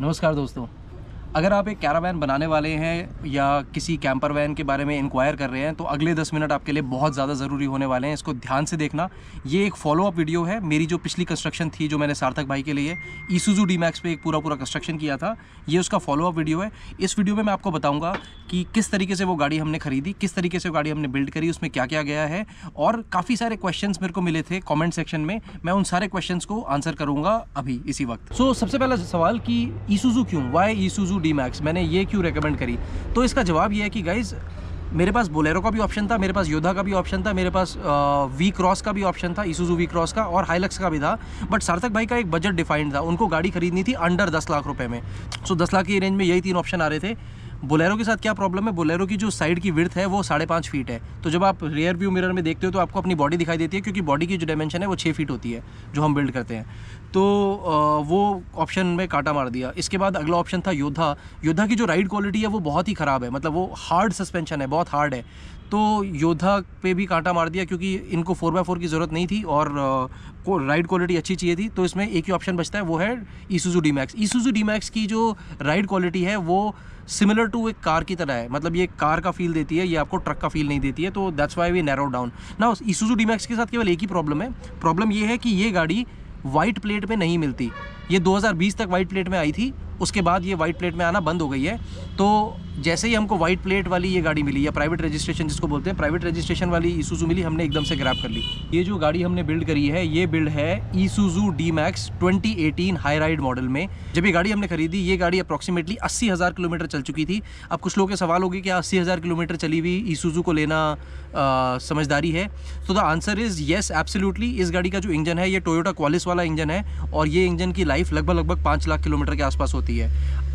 नमस्कार दोस्तों। अगर आप एक कैरावैन बनाने वाले हैं या किसी कैंपर वैन के बारे में इंक्वायर कर रहे हैं तो अगले 10 मिनट आपके लिए बहुत ज़्यादा ज़रूरी होने वाले हैं। इसको ध्यान से देखना। ये एक फॉलोअप वीडियो है मेरी जो पिछली कंस्ट्रक्शन थी जो मैंने सार्थक भाई के लिए ईसुजू डी-मैक्स पे एक पूरा कंस्ट्रक्शन किया था। ये उसका फॉलोअप वीडियो है। इस वीडियो में मैं आपको बताऊँगा कि किस तरीके से वो गाड़ी हमने खरीदी, किस तरीके से वो गाड़ी हमने बिल्ड करी, उसमें क्या क्या गया है। और काफ़ी सारे क्वेश्चंस मेरे को मिले थे कमेंट सेक्शन में। मैं उन सारे क्वेश्चंस को आंसर करूँगा अभी इसी वक्त। सो सबसे पहला सवाल कि ईसुजू क्यों, वाई ईसुजू डी-मैक्स, मैंने ये क्यों रेकमेंड करी। तो इसका जवाब ये है कि गाइज़ मेरे पास बोलेरो का भी ऑप्शन था, मेरे पास योद्धा का भी ऑप्शन था, मेरे पास वी क्रॉस का भी ऑप्शन था, ईसुजू वी क्रॉस का, और हाइलक्स का भी था। बट सार्थक भाई का एक बजट डिफाइंड था, उनको गाड़ी खरीदनी थी अंडर 10 लाख रुपए में। सो 10 लाख की रेंज में यही 3 ऑप्शन आ रहे थे। बोलेरो के साथ क्या प्रॉब्लम है, बोलेरो की जो साइड की विड्थ है वो 5.5 फीट है। तो जब आप रियर व्यू मिरर में देखते हो तो आपको अपनी बॉडी दिखाई देती है, क्योंकि बॉडी की जो डायमेंशन है वो 6 फीट होती है जो हम बिल्ड करते हैं। तो वो ऑप्शन में कांटा मार दिया। इसके बाद अगला ऑप्शन था योद्धा। योद्धा की जो राइड क्वालिटी है वो बहुत ही ख़राब है, मतलब वो हार्ड सस्पेंशन है, बहुत हार्ड है। तो योद्धा पे भी कांटा मार दिया, क्योंकि इनको 4x4 की ज़रूरत नहीं थी और राइड क्वालिटी अच्छी चाहिए थी। तो इसमें एक ही ऑप्शन बचता है, वो है ईसुजू डी-मैक्स। ईसुजू डी-मैक्स की जो राइड क्वालिटी है वो सिमिलर टू एक कार की तरह है, मतलब ये कार का फील देती है, ये आपको ट्रक का फील नहीं देती है। तो that's why we narrow down ना। ईसुजू डी-मैक्स के साथ केवल एक ही प्रॉब्लम है। प्रॉब्लम ये है कि ये गाड़ी वाइट प्लेट में नहीं मिलती। ये 2020 तक वाइट प्लेट में आई थी, उसके बाद ये वाइट प्लेट में आना बंद हो गई है। तो जैसे ही हमको वाइट प्लेट वाली ये गाड़ी मिली, या प्राइवेट रजिस्ट्रेशन जिसको बोलते हैं, प्राइवेट रजिस्ट्रेशन वाली ईसुजू मिली, हमने एकदम से ग्रैब कर ली। ये जो गाड़ी हमने बिल्ड करी है ये बिल्ड है Isuzu D-max 2018 high ride model में। जब ये गाड़ी हमने खरीदी, ये गाड़ी अप्रॉक्सीमेटली 80,000 किलोमीटर चल चुकी थी। अब कुछ लोगों के सवाल होगी कि 80,000 किलोमीटर चली हुई ईसुजू को लेना समझदारी है। तो the answer is yes, absolutely. इस गाड़ी का जो इंजन है ये टोयोटा क्वालिस वाला इंजन है, और ये इंजन की लाइफ लगभग 5 लाख किलोमीटर के आसपास होती है।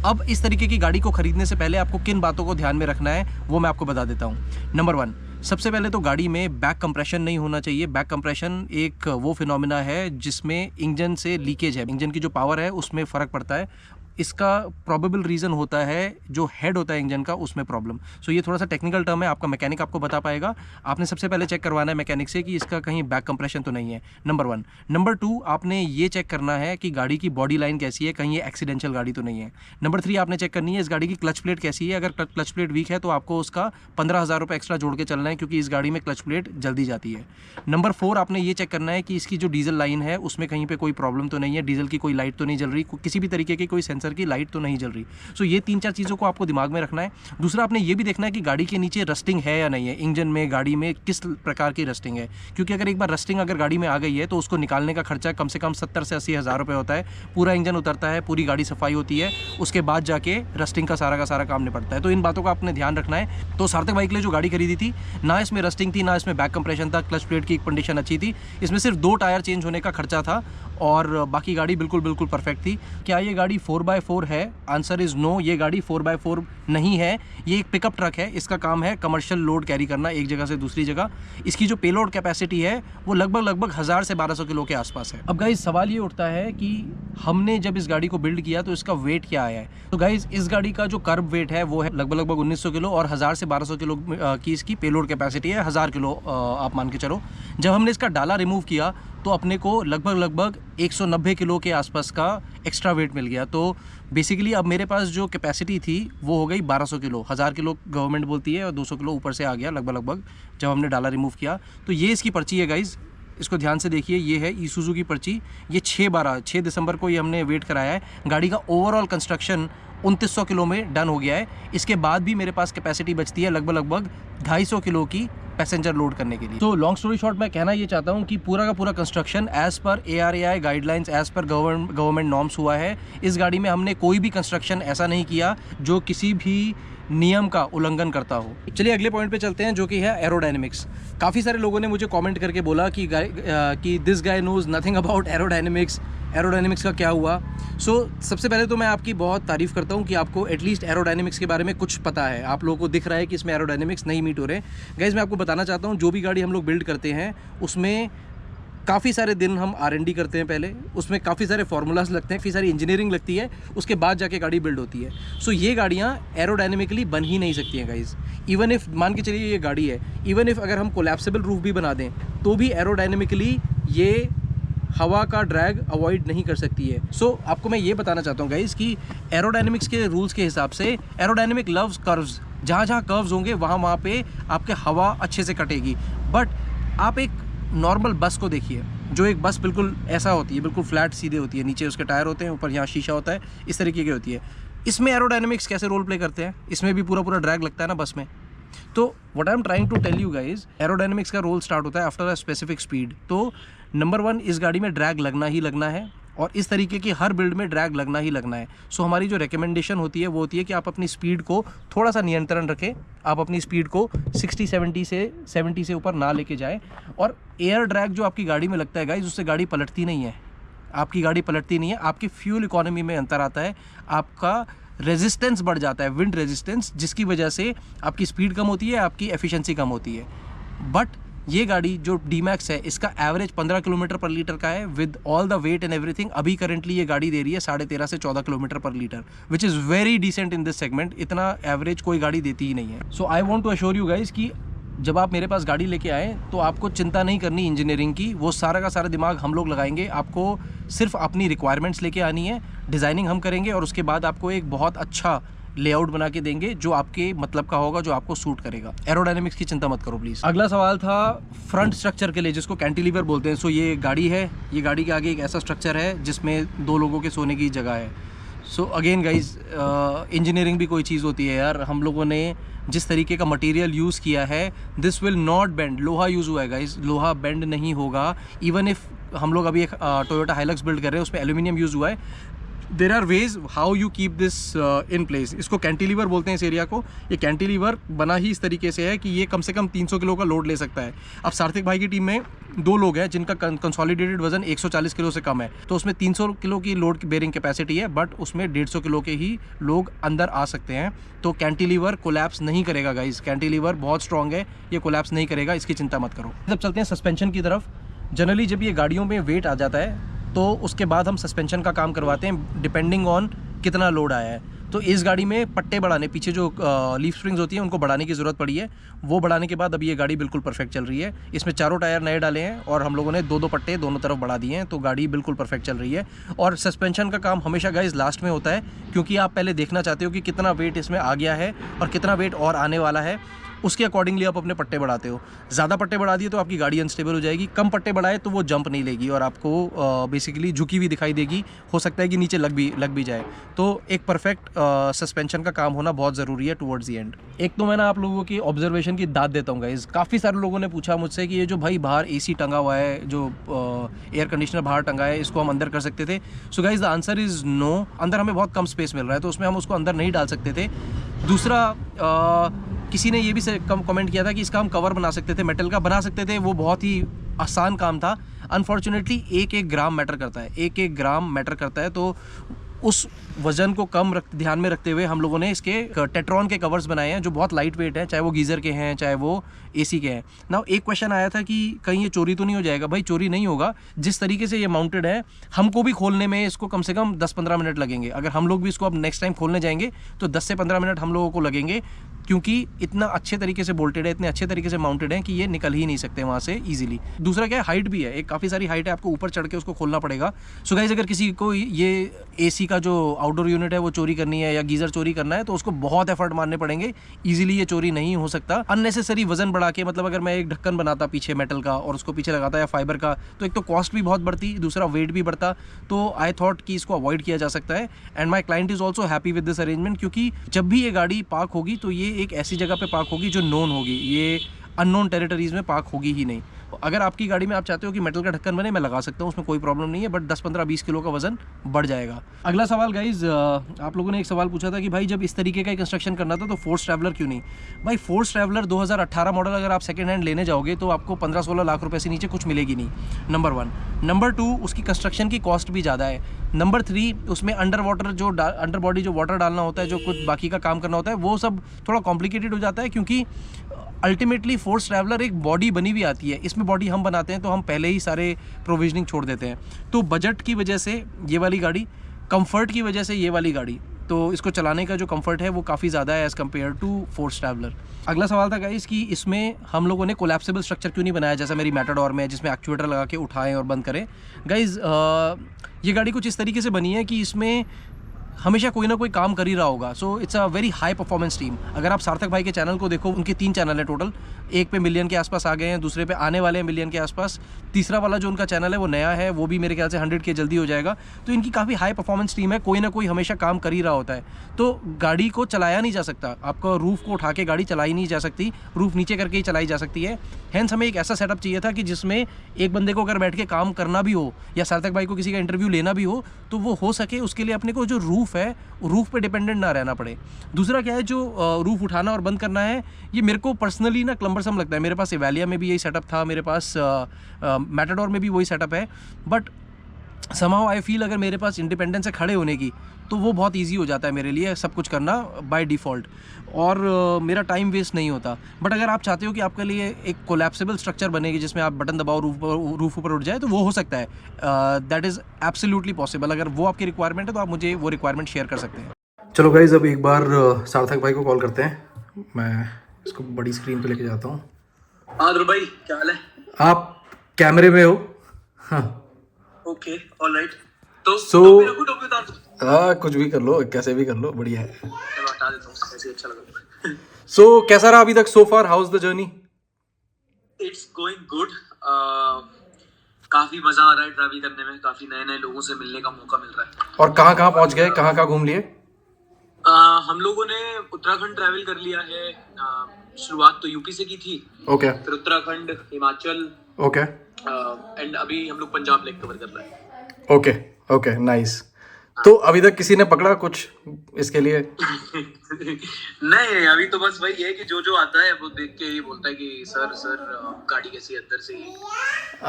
अब इस तरीके की गाड़ी को खरीदने से पहले आपको किन बातों को ध्यान में रखना है वो मैं आपको बता देता हूँ। नंबर 1, सबसे पहले तो गाड़ी में बैक कंप्रेशन नहीं होना चाहिए। बैक कंप्रेशन एक वो फिनोमिना है जिसमें इंजन से लीकेज है, इंजन की जो पावर है उसमें फ़र्क पड़ता है। इसका प्रोबेबल रीज़न होता है जो हेड होता है इंजन का, उसमें प्रॉब्लम। सो ये थोड़ा सा टेक्निकल टर्म है, आपका मैकेनिक आपको बता पाएगा। आपने सबसे पहले चेक करवाना है मैकेनिक से कि इसका कहीं बैक कंप्रेशन तो नहीं है, नंबर 1। नंबर 2, आपने ये चेक करना है कि गाड़ी की बॉडी लाइन कैसी है, कहीं ये एक्सीडेंशियल गाड़ी तो नहीं है। नंबर 3, आपने चेक करनी है इस गाड़ी की क्लच प्लेट कैसी है। अगर क्लच प्लेट वीक है तो आपको उसका 15,000 रुपये एक्स्ट्रा जोड़ के चलना है, क्योंकि इस गाड़ी में क्लच प्लेट जल्दी जाती है। नंबर 4, आपने ये चेक करना है कि इसकी जो डीजल लाइन है उसमें कहीं पर कोई प्रॉब्लम तो नहीं है, डीजल की कोई लाइट तो नहीं जल रही, किसी भी तरीके की कोई सेंसर की लाइट तो नहीं जल रही। सो ये 3-4 चीज़ों को आपको दिमाग में रखना है। दूसरा, आपने ये भी देखना है कि गाड़ी के नीचे रस्टिंग है या नहीं है, इंजन में, गाड़ी में किस प्रकार की रस्टिंग है। क्योंकि अगर एक बार रस्टिंग अगर गाड़ी में आ गई है तो उसको निकालने का खर्चा कम से कम 70 से 80 हज़ार रुपये होता है। पूरा इंजन उतरता है, पूरी गाड़ी सफाई होती है, उसके बाद जाके रस्टिंग का सारा काम निपटता है। तो इन बातों का आपने ध्यान रखना है। तो सार्थक भाई के लिए जो गाड़ी खरीदी थी, ना इसमें रस्टिंग थी, ना इसमें बैक कंप्रेशन था, क्लच प्लेट की कंडीशन अच्छी थी। इसमें सिर्फ 2 टायर चेंज होने का खर्चा था और बाकी गाड़ी बिल्कुल परफेक्ट थी। क्या ये गाड़ी 4x4 है? आंसर इज़ नो, ये गाड़ी 4x4 नहीं है। ये एक पिकअप ट्रक है, इसका काम है कमर्शियल लोड कैरी करना एक जगह से दूसरी जगह। इसकी जो पेलोड कैपेसिटी है वो लगभग 1000 से 1200 किलो के आसपास है। अब गाइज सवाल ये उठता है कि हमने जब इस गाड़ी को बिल्ड किया तो इसका वेट क्या आया है। तो गाइज इस गाड़ी का जो कर्ब वेट है वो है लगभग 1900 किलो, और 1000 से 1200 किलो की इसकी पेलोड कैपेसिटी है। 1000 किलो आप मान के चलो। जब हमने इसका डाला रिमूव किया तो अपने को लगभग 190 किलो के आसपास का एक्स्ट्रा वेट मिल गया। तो बेसिकली अब मेरे पास जो कैपेसिटी थी वो हो गई 1200 किलो। 1000 किलो गवर्नमेंट बोलती है और 200 किलो ऊपर से आ गया लगभग जब हमने डाला रिमूव किया। तो ये इसकी पर्ची है गाइज़, इसको ध्यान से देखिए। ये है ईसुजू की पर्ची। ये 6 दिसंबर को ये हमने वेट कराया है। गाड़ी का ओवरऑल कंस्ट्रक्शन 2900 किलो में डन हो गया है। इसके बाद भी मेरे पास कैपेसिटी बचती है लगभग 250 किलो की पैसेंजर लोड करने के लिए। तो लॉन्ग स्टोरी शॉर्ट मैं कहना ये चाहता हूँ कि पूरा का पूरा construction as per ARAI guidelines, as per government norms हुआ है। इस गाड़ी में हमने कोई भी कंस्ट्रक्शन ऐसा नहीं किया जो किसी भी नियम का उल्लंघन करता हो। चलिए अगले पॉइंट पे चलते हैं, जो कि है एरोडायनेमिक्स। काफ़ी सारे लोगों ने मुझे कमेंट करके बोला कि this guy knows nothing about aerodynamics, aerodynamics का क्या हुआ। सबसे पहले तो मैं आपकी बहुत तारीफ़ करता हूँ कि आपको एटलीस्ट एरोडायनेमिक्स के बारे में कुछ पता है। आप लोगों को दिख रहा है कि इसमें एरोडायनेमिक्स नहीं मीट हो रहे। गाइज़ मैं आपको बताना चाहता हूँ, जो भी गाड़ी हम लोग बिल्ड करते हैं उसमें काफ़ी सारे दिन हम R&D करते हैं पहले, उसमें काफ़ी सारे फार्मूलाज लगते हैं, काफ़ी सारी इंजीनियरिंग लगती है, उसके बाद जाके गाड़ी बिल्ड होती है। सो ये गाड़ियाँ एरोडायनेमिकली बन ही नहीं सकती हैं गाइज़। इवन इफ़ मान के चलिए ये गाड़ी है, इवन इफ़ अगर हम कोलैप्सिबल रूफ भी बना दें तो भी एरोडायनेमिकली ये हवा का ड्रैग अवॉइड नहीं कर सकती है। सो आपको मैं ये बताना चाहता हूँ गाइस कि एरोडायनेमिक्स के रूल्स के हिसाब से एरोडायनेमिक लव्स कर्व्स, जहाँ जहाँ कर्व्स होंगे वहाँ पे आपके हवा अच्छे से कटेगी। बट आप एक नॉर्मल बस को देखिए, जो एक बस बिल्कुल ऐसा होती है, बिल्कुल फ्लैट सीधे होती है, नीचे उसके टायर होते हैं, ऊपर यहाँ शीशा होता है, इस तरीके की होती है। इसमें एरोडायनेमिक्स कैसे रोल प्ले करते हैं, इसमें भी पूरा ड्रैग लगता है ना बस में। तो what I am trying to tell you guys, aerodynamics का रोल स्टार्ट होता है आफ्टर अ स्पेसिफिक स्पीड। तो नंबर 1, इस गाड़ी में ड्रैग लगना ही लगना है, और इस तरीके की हर बिल्ड में ड्रैग लगना ही लगना है। सो हमारी जो रिकमेंडेशन होती है वो होती है कि आप अपनी स्पीड को थोड़ा सा नियंत्रण रखें, आप अपनी स्पीड को 70 से ऊपर ना लेके जाएं। और एयर ड्रैग जो आपकी गाड़ी में लगता है गाइज, उससे गाड़ी पलटती नहीं है, आपकी गाड़ी पलटती नहीं है, आपकी फ्यूल इकोनॉमी में अंतर आता है, आपका रेजिस्टेंस बढ़ जाता है, विंड रेजिस्टेंस, जिसकी वजह से आपकी स्पीड कम होती है, आपकी एफिशिएंसी कम होती है। बट ये गाड़ी जो D-Max है, इसका एवरेज 15 किलोमीटर पर लीटर का है with all the weight and everything. अभी करंटली ये गाड़ी दे रही है 13.5 से 14 kilometre per litre, which is very decent in this segment. इतना एवरेज कोई गाड़ी देती ही नहीं है। So I want to assure you guys कि जब आप मेरे पास गाड़ी लेके आएँ तो आपको चिंता नहीं करनी इंजीनियरिंग की, वो सारा का सारा दिमाग हम लोग लगाएंगे। आपको सिर्फ अपनी रिक्वायरमेंट्स लेके आनी है, डिज़ाइनिंग हम करेंगे, और उसके बाद आपको एक बहुत अच्छा लेआउट बना के देंगे जो आपके मतलब का होगा, जो आपको सूट करेगा। एरोडायनेमिक्स की चिंता मत करो प्लीज़। अगला सवाल था फ्रंट स्ट्रक्चर के लिए, जिसको कैंटिलीवर बोलते हैं। सो ये गाड़ी है, ये गाड़ी के आगे एक ऐसा स्ट्रक्चर है जिसमें 2 लोगों के सोने की जगह है। सो अगेन गाइज, इंजीनियरिंग भी कोई चीज़ होती है यार। हम लोगों ने जिस तरीके का मटेरियल यूज़ किया है, दिस विल नॉट बेंड। लोहा यूज़ हुआ है गाइज, लोहा बेंड नहीं होगा। इवन इफ़ हम लोग अभी एक टोयोटा हाइलक्स बिल्ड कर रहे हैं, उसमें एल्यूमिनियम यूज़ हुआ है। There are ways how you keep this in place. इसको कैंटिलीवर बोलते हैं इस एरिया को। ये कैंटिलीवर बना ही इस तरीके से है कि ये कम से कम 300 किलो का लोड ले सकता है। अब सार्थक भाई की टीम में 2 लोग हैं जिनका कंसोलिडेटेड वजन 140 किलो से कम है, तो उसमें 300 किलो की लोड की बेरिंग कैपेसिटी है, बट उसमें 150 किलो के ही लोग अंदर आ सकते हैं। तो कैंटिलीवर कोलैप्स नहीं करेगा गाइज, कैंटिलीवर बहुत स्ट्रॉन्ग है, ये कोलैप्स नहीं करेगा, इसकी चिंता मत करो। जब चलते हैं सस्पेंशन की तरफ, जनरली जब ये गाड़ियों में वेट आ जाता है तो उसके बाद हम सस्पेंशन का काम करवाते हैं डिपेंडिंग ऑन कितना लोड आया है। तो इस गाड़ी में पट्टे बढ़ाने, पीछे जो लीफ स्प्रिंग्स होती हैं उनको बढ़ाने की ज़रूरत पड़ी है। वो बढ़ाने के बाद अब ये गाड़ी बिल्कुल परफेक्ट चल रही है। इसमें 4 टायर नए डाले हैं और हम लोगों ने 2-2 पट्टे दोनों तरफ बढ़ा दिए हैं, तो गाड़ी बिल्कुल परफेक्ट चल रही है। और सस्पेंशन का काम हमेशा गाइज लास्ट में होता है, क्योंकि आप पहले देखना चाहते हो कि कितना वेट इसमें आ गया है और कितना वेट और आने वाला है, उसके अकॉर्डिंगली आप अपने पट्टे बढ़ाते हो। ज़्यादा पट्टे बढ़ा दिए तो आपकी गाड़ी अनस्टेबल हो जाएगी, कम पट्टे बढ़ाए तो वो जंप नहीं लेगी और आपको बेसिकली झुकी हुई दिखाई देगी, हो सकता है कि नीचे लग भी जाए। तो एक परफेक्ट सस्पेंशन का काम होना बहुत ज़रूरी है टुवर्ड्स दी एंड। एक तो मैं ना आप लोगों की ऑब्जर्वेशन की दाद देता हूँ गाइज। काफ़ी सारे लोगों ने पूछा मुझसे कि ये जो भाई बाहर AC टंगा हुआ है, जो एयर कंडीशनर बाहर टंगा है, इसको हम अंदर कर सकते थे। So guys the answer is no. अंदर हमें बहुत कम स्पेस मिल रहा है, तो उसमें हम उसको अंदर नहीं डाल सकते थे। दूसरा, किसी ने ये भी कमेंट किया था कि इसका हम कवर बना सकते थे, मेटल का बना सकते थे, वो बहुत ही आसान काम था। अनफॉर्चुनेटली 1-1 ग्राम मैटर करता है, 1-1 ग्राम मैटर करता है। तो उस वज़न को कम ध्यान में रखते हुए हम लोगों ने इसके टेट्रॉन के कवर्स बनाए हैं, जो बहुत लाइट वेट हैं, चाहे वो गीज़र के हैं चाहे वो AC के हैं। ना एक क्वेश्चन आया था कि कहीं ये चोरी तो नहीं हो जाएगा। भाई चोरी नहीं होगा, जिस तरीके से ये माउंटेड है, हमको भी खोलने में इसको कम से कम 10-15 मिनट लगेंगे। अगर हम लोग भी इसको अब नेक्स्ट टाइम खोलने जाएंगे तो 10 से 15 मिनट हम लोगों को लगेंगे, क्योंकि इतना अच्छे तरीके से बोल्टेड है, इतने अच्छे तरीके से माउंटेड है कि ये निकल ही नहीं सकते वहाँ से ईजिली। दूसरा क्या है, हाइट भी है, एक काफ़ी सारी हाइट है, आपको ऊपर चढ़ के उसको खोलना पड़ेगा। सो गाइस, अगर किसी को ये AC का जो आउटडोर यूनिट है वो चोरी करनी है या गीज़र चोरी करना है, तो उसको बहुत एफर्ट मारने पड़ेंगे, ईजिली ये चोरी नहीं हो सकता। अननेसेसरी वजन बढ़ा के, मतलब अगर मैं एक ढक्कन बनाता पीछे मेटल का और उसको पीछे लगाता या फाइबर का, तो एक तो कॉस्ट भी बहुत बढ़ती, दूसरा वेट भी बढ़ता। तो आई थॉट कि इसको अवॉइड किया जा सकता है, and my client is also happy with this arrangement, क्योंकि जब भी ये गाड़ी पार्क होगी तो ये एक ऐसी जगह पे पार्क होगी जो नोन होगी, ये अननोन टेरिटरीज़ में पार्क होगी ही नहीं। अगर आपकी गाड़ी में आप चाहते हो कि मेटल का ढक्कन बने, मैं लगा सकता हूँ, उसमें कोई प्रॉब्लम नहीं है, बट 10-15-20 किलो का वजन बढ़ जाएगा। अगला सवाल गाइज, आप लोगों ने एक सवाल पूछा था कि भाई जब इस तरीके का कंस्ट्रक्शन करना था तो फोर्स ट्रैवलर क्यों नहीं। भाई फोर्स ट्रैवलर 2018 मॉडल अगर आप सेकेंड हैंड लेने जाओगे तो आपको 15-16 लाख रुपए से नीचे कुछ मिलेगी नहीं, नंबर 1। नंबर 2, उसकी कंस्ट्रक्शन की कॉस्ट भी ज़्यादा है। नंबर 3, उसमें अंडर बॉडी जो वाटर डालना होता है, जो कुछ बाकी का काम करना होता है, वो सब थोड़ा कॉम्प्लिकेटेड हो जाता है, क्योंकि अल्टीमेटली फोर्स ट्रैवलर एक बॉडी बनी हुई आती है। इसमें बॉडी हम बनाते हैं तो हम पहले ही सारे प्रोविजनिंग छोड़ देते हैं। तो बजट की वजह से ये वाली गाड़ी, कंफर्ट की वजह से ये वाली गाड़ी, तो इसको चलाने का जो कंफर्ट है वो काफ़ी ज़्यादा है as compare to Force traveller. अगला सवाल था गाइस कि इसमें हम लोगों ने कोलैप्सिबल स्ट्रक्चर क्यों नहीं बनाया जैसा मेरी मैटाडोर में है, जिसमें एक्चुएटर लगा के उठाएं और बंद करें। गाइस ये गाड़ी कुछ इस तरीके से बनी है कि इसमें हमेशा कोई ना कोई काम कर ही रहा होगा। So it's a very high performance team. अगर आप सार्थक भाई के चैनल को देखो, उनके 3 चैनल हैं टोटल, एक पे मिलियन के आसपास आ गए हैं, दूसरे पे आने वाले हैं मिलियन के आसपास, तीसरा वाला जो उनका चैनल है वो नया है, वो भी मेरे ख्याल से 100 के जल्दी हो जाएगा। तो इनकी काफ़ी हाई परफॉर्मेंस टीम है, कोई ना कोई हमेशा काम कर ही रहा होता है। तो गाड़ी को चलाया नहीं जा सकता, आपका रूफ़ को उठा के गाड़ी चलाई नहीं जा सकती, रूफ़ नीचे करके ही चलाई जा सकती है। हैंस हमें एक ऐसा सेटअप चाहिए था कि जिसमें एक बंदे को अगर बैठ के काम करना भी हो या सार्थक भाई को किसी का इंटरव्यू लेना भी हो तो वो हो सके, उसके लिए अपने को जो रूफ़ है रूफ़ पे डिपेंडेंट ना रहना पड़े। दूसरा क्या है, जो रूफ़ उठाना और बंद करना है, ये मेरे को पर्सनली ना क्लम्बरसम लगता है। मेरे पास एवालिया में भी यही सेटअप था, मेरे पास मैटाडोर में भी वही सेटअप है, बट समहाउ आई फील अगर मेरे पास इंडिपेंडेंस है खड़े होने की तो वो बहुत इजी हो जाता है मेरे लिए सब कुछ करना बाय डिफ़ॉल्ट, और मेरा टाइम वेस्ट नहीं होता। बट अगर आप चाहते हो कि आपके लिए एक कोलैप्सिबल स्ट्रक्चर बनेगी जिसमें आप बटन दबाओ रूफ ऊपर उठ जाए, तो वो हो सकता है। That is absolutely possible. अगर वो आपकी रिक्वायरमेंट है तो आप मुझे वो रिक्वायरमेंट शेयर कर सकते हैं। चलो गाइज, अब एक बार सार्थक भाई को कॉल करते हैं। मैं इसको बड़ी स्क्रीन पे लेके जाता हूँ। हाँ ध्रुव भाई, क्या हाल है? आप कैमरे में हो? हाँ ओके, ऑलराइट। तो So- टोपी रखूं, टोपी उतार दूं? हाँ, कुछ भी कर लो, कैसे भी कर लो, बढ़िया है। चलो हटा देता हूँ, ऐसे ही अच्छा लगा। सो कैसा रहा अभी तक so far? How is the journey? It's going good. काफी मजा आ रहा है ट्रैवल करने में, काफी नए नए लोगों से मिलने का मौका मिल रहा है। और कहाँ कहाँ पहुँच गए, कहाँ कहाँ घूम लिए? हम लोगों ने उत्तराखंड ट्रैवल कर लिया है। शुरुआत तो यूपी से की थी, ओके फिर उत्तराखंड, हिमाचल, ओके एंड अभी हम लोग पंजाब लेक कवर कर रहे हैं। Okay okay, nice. तो अभी तक किसी ने पकड़ा कुछ इसके लिए? नहीं, अभी तो बस वही है कि जो जो आता है वो देख के ये बोलता है कि सर गाड़ी कैसी है अंदर से ही।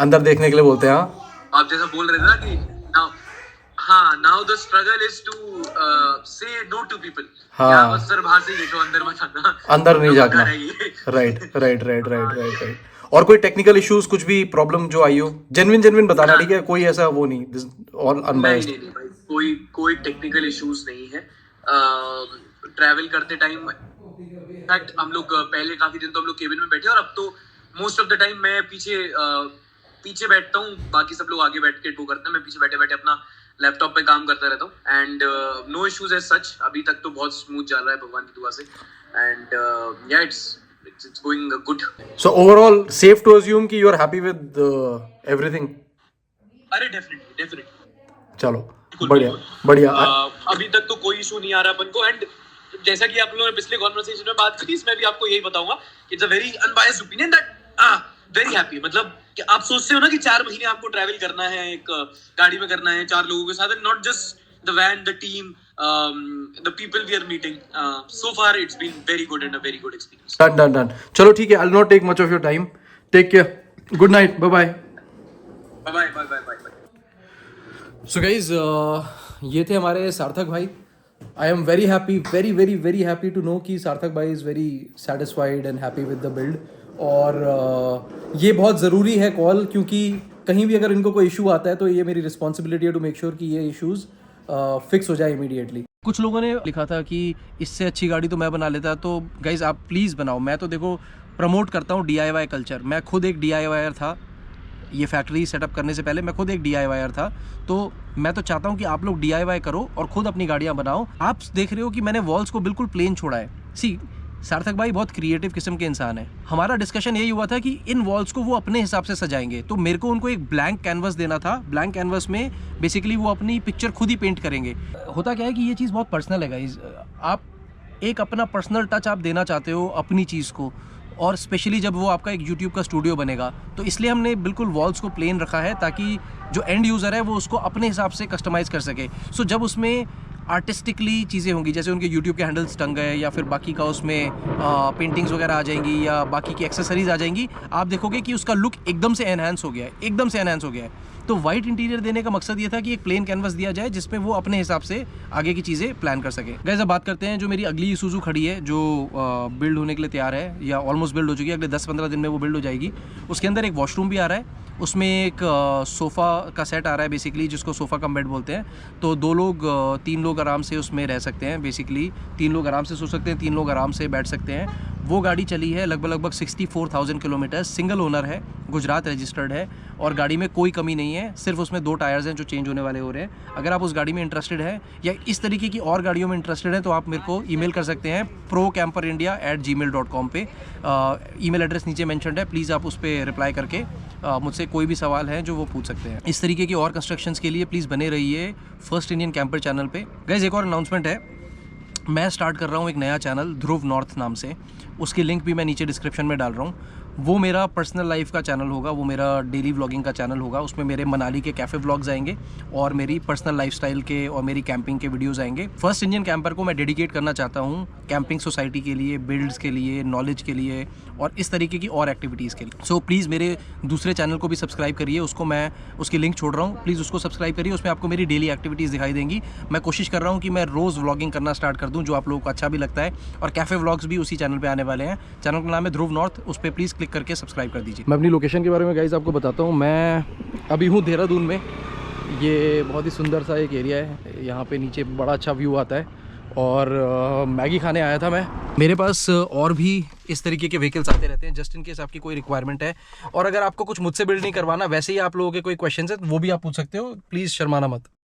अंदर देखने के लिए बोलते हैं। हाँ, आप जैसा बोल रहे थे ना कि now the struggle is to say no to people. हाँ। बस सर बाहर से ही देखो, अंदर मत आना, अंदर नहीं जाना। है ये। Right right right right right right. और कोई टेक्निकल इश्यूज, कुछ भी प्रॉब्लम जो आई हो, जेन्युइन बताना, ठीक है? कोई ऐसा वो नहीं, ऑल अनबायस्ड। नहीं भाई, कोई टेक्निकल इश्यूज नहीं है। ट्रैवल करते टाइम इनफैक्ट हम लोग पहले काफी दिन तो हम लोग केबिन में बैठे, और अब तो मोस्ट ऑफ द टाइम मैं पीछे बैठता हूँ, बाकी सब लोग आगे बैठ के टो करते हैं, मैं पीछे बैठे बैठे अपना लैपटॉप पे काम करता रहता हूँ। And no issues as such, अभी तक तो बहुत स्मूथ चल रहा है भगवान की दुआ से। एंड या it's going good. So overall safe to assume कि you are happy with everything? अरे डेफिनेटली चलो बढ़िया। अभी तक तो कोई इशू नहीं आ रहा अपन को। एंड जैसा कि आप लोगों ने पिछले कॉन्वर्सेशन में बात करी, इसमें भी आपको यही बताऊंगा, it's a very unbiased opinion that very happy. मतलब कि आप सोचते हो ना कि 4 महीने आपको ट्रैवल करना है, एक गाड़ी में करना है 4 लोगों के साथ, and not just the van, the team, the people we are meeting. So far it's been very good and a very good experience. Done. चलो ठीक है, I'll not take much of your time. Take care. Good night. Bye. So guys, ये थे हमारे सार्थक भाई। I am very happy, very happy to know कि सार्थक भाई is very satisfied and happy with the build. और ये बहुत ज़रूरी है कॉल, क्योंकि कहीं भी अगर इनको कोई इशू आता है तो ये मेरी रिस्पॉन्सिबिलिटी है टू मेक श्योर कि ये इश्यूज़ फिक्स हो जाए इमीडिएटली। कुछ लोगों ने लिखा था कि इससे अच्छी गाड़ी तो मैं बना लेता, तो गाइज आप प्लीज़ बनाओ। मैं तो देखो प्रमोट करता हूँ DIY कल्चर। मैं खुद एक DIYer था, ये फैक्ट्री सेटअप करने से पहले मैं खुद एक DIYer था। तो मैं तो चाहता हूँ कि आप लोग DIY करो और खुद अपनी गाड़ियाँ बनाओ। आप देख रहे हो कि मैंने वॉल्स को बिल्कुल प्लेन छोड़ा है। सी, सार्थक भाई बहुत क्रिएटिव किस्म के इंसान है। हमारा डिस्कशन यही हुआ था कि इन वॉल्स को वो अपने हिसाब से सजाएंगे, तो मेरे को उनको एक ब्लैंक कैनवस देना था। ब्लैंक कैनवस में बेसिकली वो अपनी पिक्चर खुद ही पेंट करेंगे। होता क्या है कि ये चीज़ बहुत पर्सनल है गाइस। आप एक अपना पर्सनल टच आप देना चाहते हो अपनी चीज़ को, और स्पेशली जब वो आपका एक यूट्यूब का स्टूडियो बनेगा, तो इसलिए हमने बिल्कुल वॉल्स को प्लेन रखा है ताकि जो एंड यूज़र है वो उसको अपने हिसाब से कस्टमाइज़ कर सके। सो जब उसमें आर्टिस्टिकली चीज़ें होंगी, जैसे उनके यूट्यूब के हैंडल्स टंग गए या फिर बाकी का उसमें पेंटिंग्स वगैरह आ जाएंगी या बाकी की एक्सेसरीज आ जाएंगी, आप देखोगे कि उसका लुक एकदम से एनहांस हो गया है, तो वाइट इंटीरियर देने का मकसद ये था कि एक प्लेन कैनवस दिया जाए जिसमें वो अपने हिसाब से आगे की चीज़ें प्लान कर सके। गाइस अब बात करते हैं जो मेरी अगली ईसुज़ू खड़ी है, जो बिल्ड होने के लिए तैयार है या ऑलमोस्ट बिल्ड हो चुकी है, अगले 10-15 दिन में वो बिल्ड हो जाएगी। उसके अंदर एक वॉशरूम भी आ रहा है, उसमें एक सोफ़ा का सेट आ रहा है बेसिकली, जिसको सोफ़ा कम बेड बोलते हैं। तो 2 लोग 3 लोग आराम से उसमें रह सकते हैं। बेसिकली 3 लोग आराम से सो सकते हैं, 3 लोग आराम से बैठ सकते हैं। वो गाड़ी चली है लगभग 64,000 किलोमीटर, सिंगल ओनर है, गुजरात रजिस्टर्ड है और गाड़ी में कोई कमी नहीं है। सिर्फ उसमें 2 टायर्स हैं जो चेंज होने वाले हो रहे हैं। अगर आप उस गाड़ी में इंटरेस्टेड हैं या इस तरीके की और गाड़ियों में इंटरेस्टेड हैं तो आप मेरे को ईमेल कर सकते हैं procamperindia@gmail.com पे। ईमेल एड्रेस नीचे मेंशन्ड है, प्लीज़ आप उस पर रिप्लाई करके मुझसे कोई भी सवाल है जो वो पूछ सकते हैं। इस तरीके की और कंस्ट्रक्शंस के लिए प्लीज़ बने रहिए फर्स्ट इंडियन कैंपर चैनल पे। गाइस एक और अनाउंसमेंट है, मैं स्टार्ट कर रहा हूँ एक नया चैनल ध्रुव नॉर्थ नाम से। उसकी लिंक भी मैं नीचे डिस्क्रिप्शन में डाल रहा हूँ। वो मेरा पर्सनल लाइफ का चैनल होगा, वो मेरा डेली व्लॉगिंग का चैनल होगा। उसमें मेरे मनाली के कैफ़े व्लॉग्स आएंगे और मेरी पर्सनल लाइफस्टाइल के और मेरी कैंपिंग के वीडियोस आएंगे। फर्स्ट इंडियन कैंपर को मैं डेडिकेट करना चाहता हूँ कैंपिंग सोसाइटी के लिए, बिल्ड्स के लिए, नॉलेज के लिए और इस तरीके की और एक्टिविटीज़ के लिए। सो प्लीज़ मेरे दूसरे चैनल को भी सब्सक्राइब करिए, उसको मैं उसकी लिंक छोड़ रहा हूँ, प्लीज़ उसको सब्सक्राइब करिए। उसमें आपको मेरी डेली एक्टिविटीज़ दिखाई देंगी। मैं कोशिश कर रहा हूँ कि मैं रोज़ व्लॉगिंग करना स्टार्ट कर दूँ जो आप लोगों को अच्छा भी लगता है, और कैफ़े व्लॉग्स भी उसी चैनल पर आने वाले हैं। चैनल का नाम है ध्रुव नॉर्थ, उस पर प्लीज़ क्लिक करके सब्सक्राइब कर दीजिए। मैं अपनी लोकेशन के बारे में गाइस आपको बताता हूँ। मैं अभी हूँ देहरादून में। ये बहुत ही सुंदर सा एक एरिया है, यहाँ पे नीचे बड़ा अच्छा व्यू आता है और मैगी खाने आया था मैं। मेरे पास और भी इस तरीके के व्हीकल्स आते रहते हैं जस्ट इन केस आपकी कोई रिक्वायरमेंट है। और अगर आपको कुछ मुझसे बिल्ड नहीं करवाना, वैसे ही आप लोगों के कोई क्वेश्चन है तो वो भी आप पूछ सकते हो, प्लीज़ शर्माना मत।